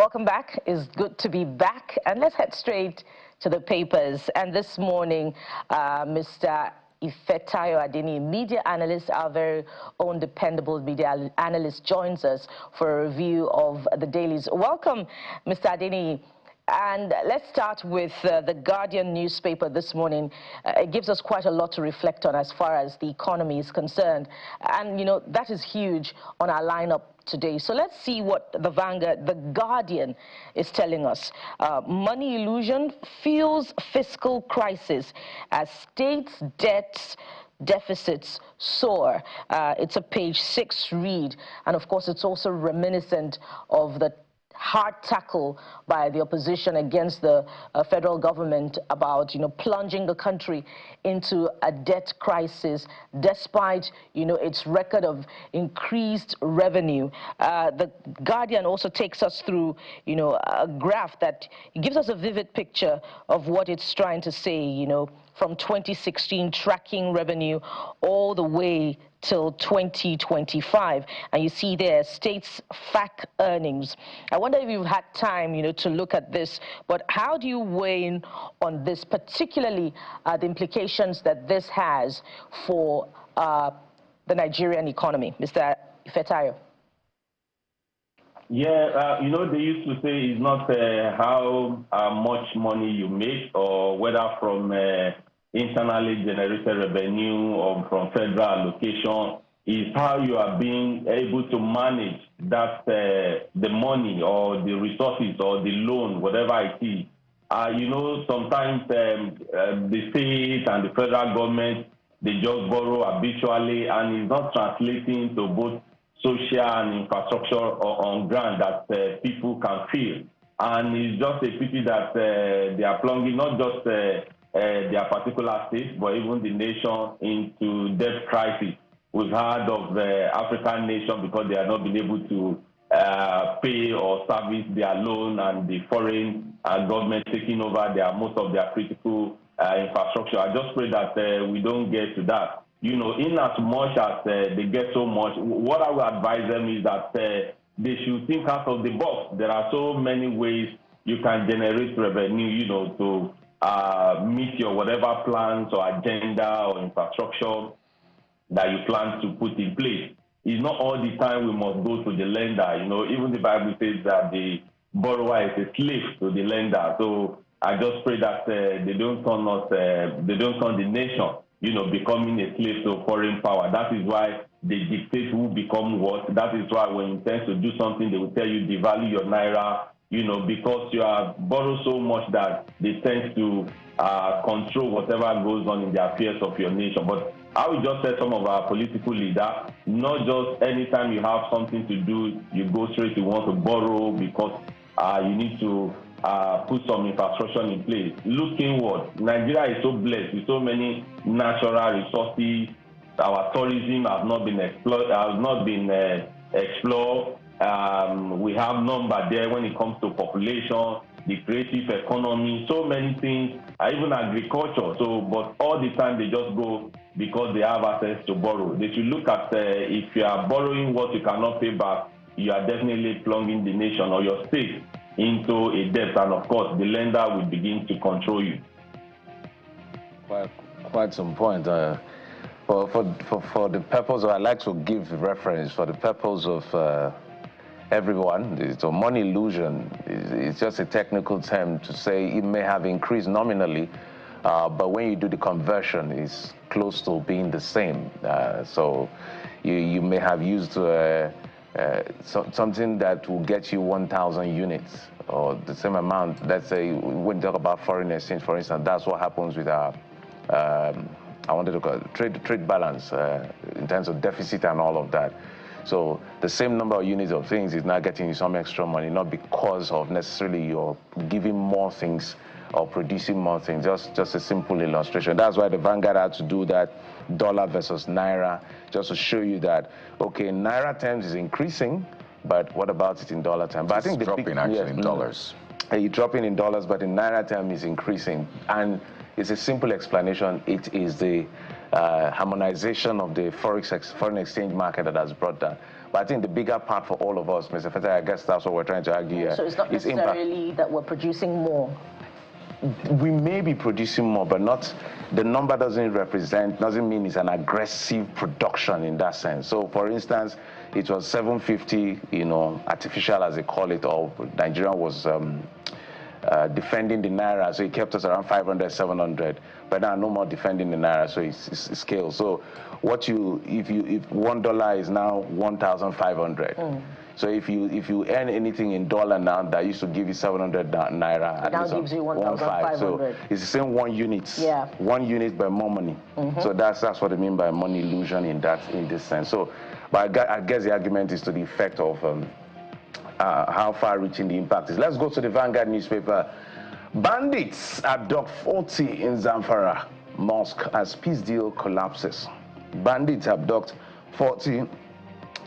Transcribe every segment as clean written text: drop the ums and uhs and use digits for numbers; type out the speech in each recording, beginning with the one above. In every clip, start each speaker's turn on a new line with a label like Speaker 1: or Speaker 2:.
Speaker 1: Welcome back. It's good to be back. And let's head straight to the papers. And this morning, Mr. Ifetayo Adeni, media analyst, our very own dependable media analyst, joins us for a review of the dailies. Welcome, Mr. Adeni. And let's start with the Guardian newspaper this morning. It gives us quite a lot to reflect on as far as the economy is concerned. And, you know, that is huge on our lineup today. So let's see what the Guardian is telling us. Money illusion fuels fiscal crisis as states' debts deficits soar. It's a page 6 read. And of course, it's also reminiscent of the hard tackle by the opposition against the federal government about, you know, plunging the country into a debt crisis despite, you know, its record of increased revenue. The Guardian also takes us through, you know, a graph that gives us a vivid picture of what it's trying to say, you know, from 2016 tracking revenue all the way till 2025. And you see there states' FAC earnings. I wonder if you've had time, you know, to look at this, but how do you weigh in on this, particularly the implications that this has for the Nigerian economy? Mr. Ifetayo.
Speaker 2: Yeah, you know, they used to say it's not how much money you make or whether from internally generated revenue or from federal allocation, is how you are being able to manage that the money or the resources or the loan, whatever it is. You know, sometimes the state and the federal government, they just borrow habitually and it's not translating to both social and infrastructure on ground that people can feel. And it's just a pity that they are plunging not just their particular state, but even the nation into debt crisis. We've heard of African nations because they have not been able to pay or service their loan, and the foreign government taking over most of their critical infrastructure. I just pray that we don't get to that. You know, in as much as they get so much, what I would advise them is that they should think out of the box. There are so many ways you can generate revenue, you know, to meet your whatever plans or agenda or infrastructure that you plan to put in place. It's not all the time we must go to the lender. You know, even the Bible says that the borrower is a slave to the lender. So I just pray that they don't turn us, they don't turn the nation, you know, becoming a slave to foreign power. That is why they dictate who become what. That is why when you intend to do something, they will tell you devalue your naira, you know, because you have borrowed so much that they tend to control whatever goes on in the affairs of your nation. But I will just tell some of our political leaders, not just anytime you have something to do, you go straight to want to borrow because you need to put some infrastructure in place. Look inward. Nigeria is so blessed with so many natural resources. Our tourism has not been explored. We have number there when it comes to population, the creative economy, so many things, even agriculture. So, but all the time they just go because they have access to borrow. They should look at if you are borrowing what you cannot pay back, you are definitely plunging the nation or your state into a debt, and of course the lender will begin to control you.
Speaker 3: Quite some point. For the purpose of, I'd like to give reference for the purpose of everyone. So money illusion is just a technical term to say it may have increased nominally, but when you do the conversion, it's close to being the same. So you may have used something that will get you 1,000 units or the same amount. Let's say when we talk about foreign exchange, for instance, that's what happens with our I wanted to call it trade balance in terms of deficit and all of that. So the same number of units of things is now getting you some extra money, not because of necessarily you're giving more things or producing more things, just a simple illustration. That's why the Vanguard had to do that dollar versus naira, just to show you that, okay, naira terms is increasing, but what about it in dollar terms? But I think
Speaker 4: it's dropping actually in dollars.
Speaker 3: You're dropping in dollars, but in naira terms is increasing. And it's a simple explanation. It is the harmonization of the foreign exchange market that has brought that. But I think the bigger part for all of us, Mr. Feta, I guess that's what we're trying to argue here.
Speaker 1: So it's not necessarily that we're producing more.
Speaker 3: We may be producing more, but not, the number doesn't mean it's an aggressive production in that sense. So for instance, it was 750, artificial as they call it, or Nigeria was defending the Naira, so it kept us around 500, 700, but now no more defending the Naira, so it's scale. So if $1 is now 1,500. So if you earn anything in dollar now that used to give you 700 naira,
Speaker 1: it now gives you 1,500.
Speaker 3: So it's the same 1 unit.
Speaker 1: Yeah.
Speaker 3: 1 unit by more money. So that's what I mean by money illusion in this sense. So, but I guess the argument is to the effect of how far-reaching the impact is. Let's go to the Vanguard newspaper. Bandits abduct 40 in Zamfara mosque as peace deal collapses. Bandits abduct 40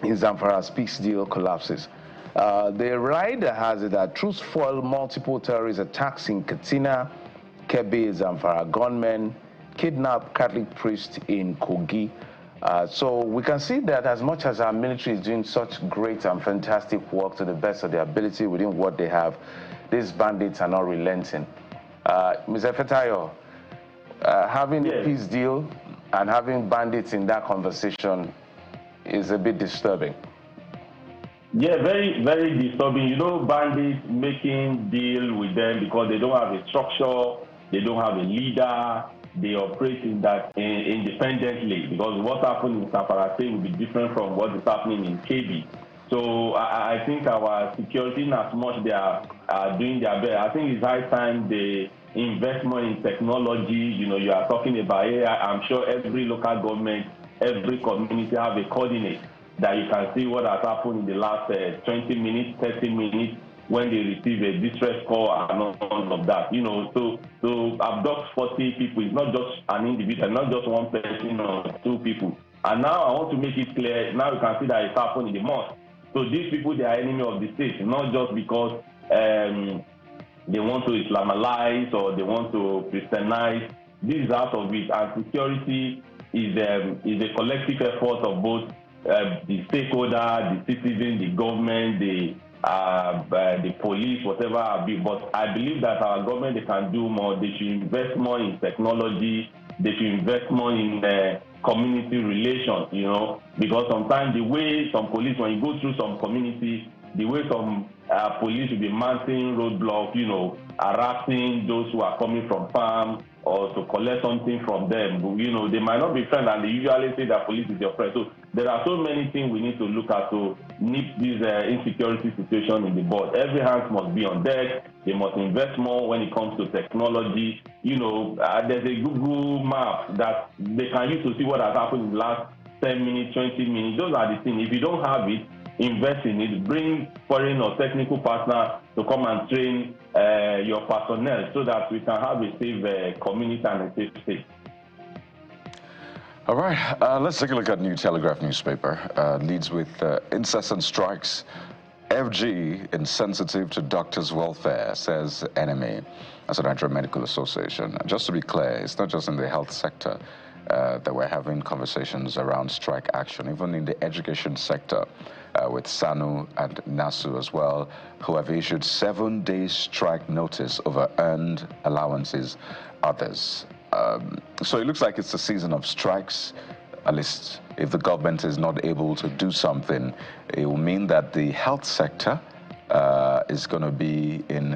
Speaker 3: in Zamfara's peace deal collapses. The rider has it that troops foil multiple terrorist attacks in Katsina, Kebbi, Zamfara. Gunmen kidnap Catholic priest in Kogi. So we can see that as much as our military is doing such great and fantastic work to the best of their ability within what they have, these bandits are not relenting. Mr. Fetayo, having a peace deal and having bandits in that conversation is a bit disturbing.
Speaker 2: Yeah, very, very disturbing. Bandits making deal with them because they don't have a structure, they don't have a leader, they operate independently, because what happened in Zamfara will be different from what is happening in Kebbi. So I think our security, in as much they are doing their best, I think it's high time the investment in technology. You are talking about AI. I'm sure every local government, every community have a coordinate that you can see what has happened in the last 20 minutes, 30 minutes when they receive a distress call and all of that. To abduct 40 people is not just an individual, not just one person or 2 people. And now I want to make it clear, now you can see that it's happened in the mosque. So these people, they are enemy of the state, not just because they want to Islamize or they want to Christianize. This is out of it, and security is a collective effort of both the stakeholder, the citizen, the government, the police, whatever. But I believe that our government, they can do more. They should invest more in technology. They should invest more in community relations, because sometimes the way some police, when you go through some communities, the way some police will be mounting roadblocks, harassing those who are coming from farm or to collect something from them. They might not be friends, and they usually say that police is your friend. So there are so many things we need to look at to nip this insecurity situation in the bud. Every hand must be on deck. They must invest more when it comes to technology. There's a Google map that they can use to see what has happened in the last 10 minutes, 20 minutes. Those are the things. If you don't have it, invest in it. Bring foreign or technical partner to come and train your personnel so that we can have a safe community and a safe state.
Speaker 4: All right, let's take a look at New Telegraph newspaper. Leads with incessant strikes. FG insensitive to doctors' welfare, says NMA. That's the Nigerian Medical Association. Just to be clear, it's not just in the health sector that we're having conversations around strike action, even in the education sector with SANU and NASU as well, who have issued 7-day strike notice over earned allowances, others. So it looks like it's a season of strikes. At least if the government is not able to do something, it will mean that the health sector is going to be in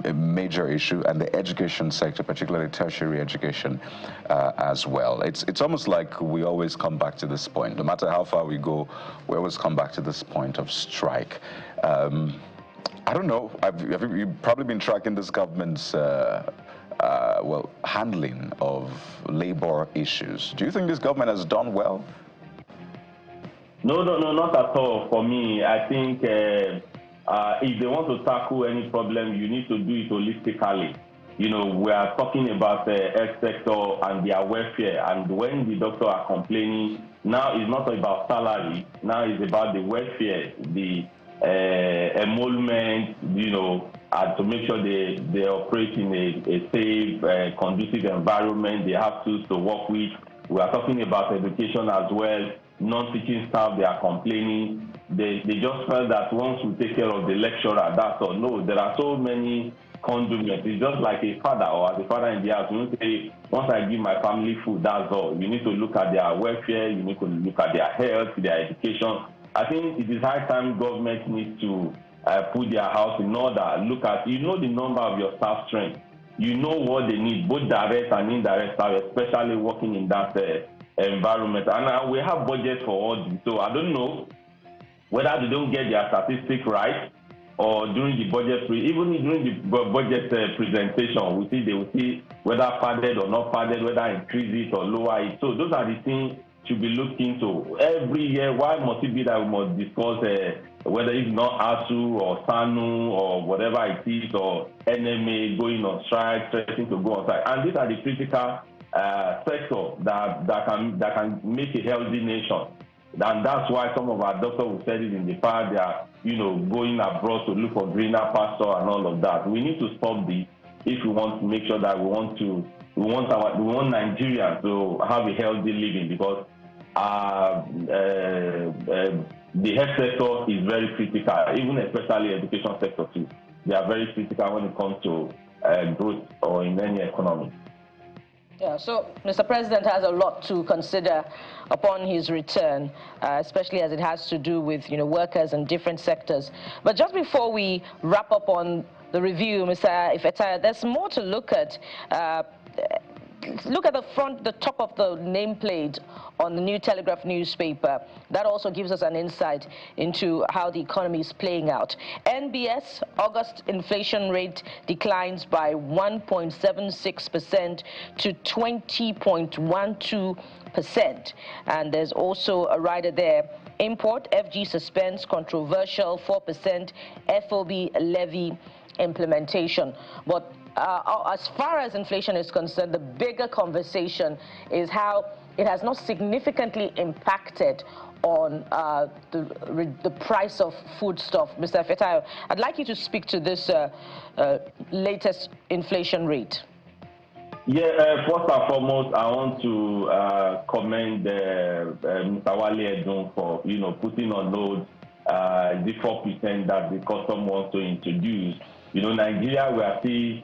Speaker 4: a major issue, and the education sector, particularly tertiary education, as well. It's almost like we always come back to this point. No matter how far we go, we always come back to this point of strike. I don't know. You've probably been tracking this government's handling of labor issues. Do you think this government has done well?
Speaker 2: No, not at all. For me, I think if they want to tackle any problem, you need to do it holistically. We are talking about the health sector and their welfare, and when the doctors are complaining, now it's not about salary, now it's about the welfare, the emolument, to make sure they operate in a safe, conducive environment. They have tools to work with. We are talking about education as well. Non-teaching staff, they are complaining. They just felt that once we take care of the lecturer, that's all. No, there are so many conduits. It's just like a father or as a father in the house. You don't say, once I give my family food, that's all. You need to look at their welfare. You need to look at their health, their education. I think it is high time government needs to put their house in order. Look at, the number of your staff strength. You know what they need, both direct and indirect staff, especially working in that environment. And we have budget for all this. So I don't know whether they don't get their statistics right, or during the budget, even during the budget presentation, they will see whether padded or not padded, whether increase it or lower it. So those are the things to be looked into. Every year, why must it be that we must discuss whether it's not ASU or SANU or whatever it is, or NMA going on strike, threatening to go on strike. And these are the critical sectors that can make a healthy nation. And that's why some of our doctors who said it in the past, they are, going abroad to look for greener pasture and all of that. We need to stop this if we want to make sure that we want Nigerians to have a healthy living, because the health sector is very critical, even especially education sector too. They are very critical when it comes to growth or in any economy.
Speaker 1: Yeah, so Mr. President has a lot to consider upon his return, especially as it has to do with, workers in different sectors. But just before we wrap up on the review, Mr. Ifetai, there's more to look at. Look at the top of the nameplate on the New Telegraph newspaper. That also gives us an insight into how the economy is playing out. NBS, August inflation rate declines by 1.76% to 20.12%. And there's a rider there. Import, FG suspends controversial 4% FOB levy implementation. But as far as inflation is concerned, the bigger conversation is how it has not significantly impacted on the price of foodstuff. Mr. Ifetai, I'd like you to speak to this latest inflation rate.
Speaker 2: Yeah, first and foremost, I want to commend Mr. Wale Edun for putting on note the 4% that the custom wants to introduce. Nigeria, we are still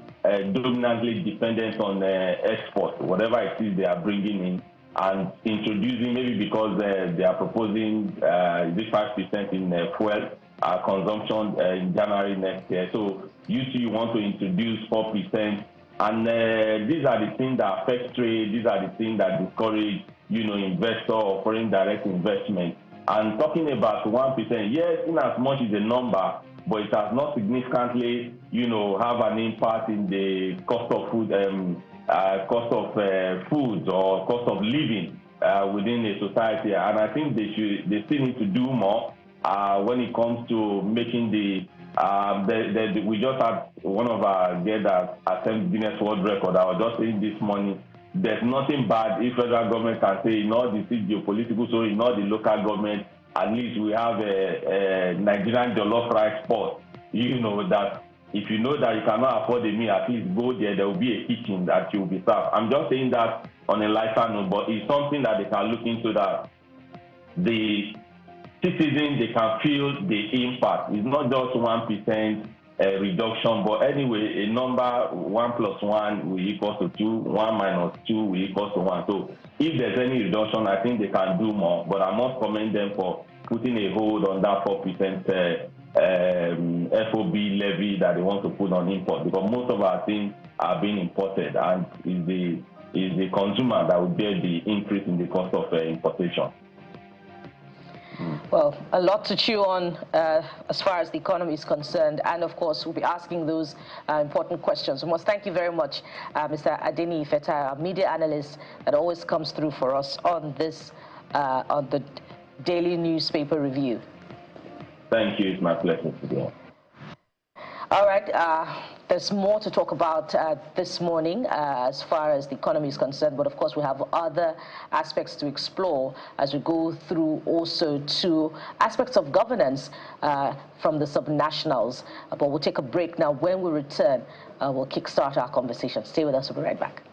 Speaker 2: dominantly dependent on export, whatever it is they are bringing in, and introducing, maybe because they are proposing this 5% in fuel consumption in January next year. So you want to introduce 4%, and these are the things that affect trade. These are the things that discourage, investor or foreign direct investment. And talking about 1%, yes, in as much as a number, but it has not significantly, have an impact in the cost of food, foods or cost of living within a society. And I think they still need to do more when it comes to making we just had one of our guests that attempted Guinness World Record. I was just saying this morning, there's nothing bad if federal government can say, in all the geopolitical, so in all the local government, at least we have a Nigerian jollof rice pot. That if you know that you cannot afford a meal, at least go there. There will be a kitchen that you will be served. I'm just saying that on a lighter note, but it's something that they can look into, that the citizens, they can feel the impact. It's not just 1% reduction, but anyway, a number 1 + 1 will equal to 2, 1 - 2 will equal to 1. So if there's any reduction, I think they can do more. But I must commend them for putting a hold on that 4% FOB levy that they want to put on import, because most of our things are being imported, and is the consumer that will bear the increase in the cost of importation.
Speaker 1: Well, a lot to chew on as far as the economy is concerned, and of course we'll be asking those important questions. We must thank you very much, Mr. Adeni Ifetai, our media analyst that always comes through for us on this on the daily newspaper review.
Speaker 2: Thank you. It's my pleasure to be here.
Speaker 1: All right. There's more to talk about this morning as far as the economy is concerned, but of course we have other aspects to explore as we go through also to aspects of governance from the subnationals. But we'll take a break now. When we return, we'll kickstart our conversation. Stay with us. We'll be right back.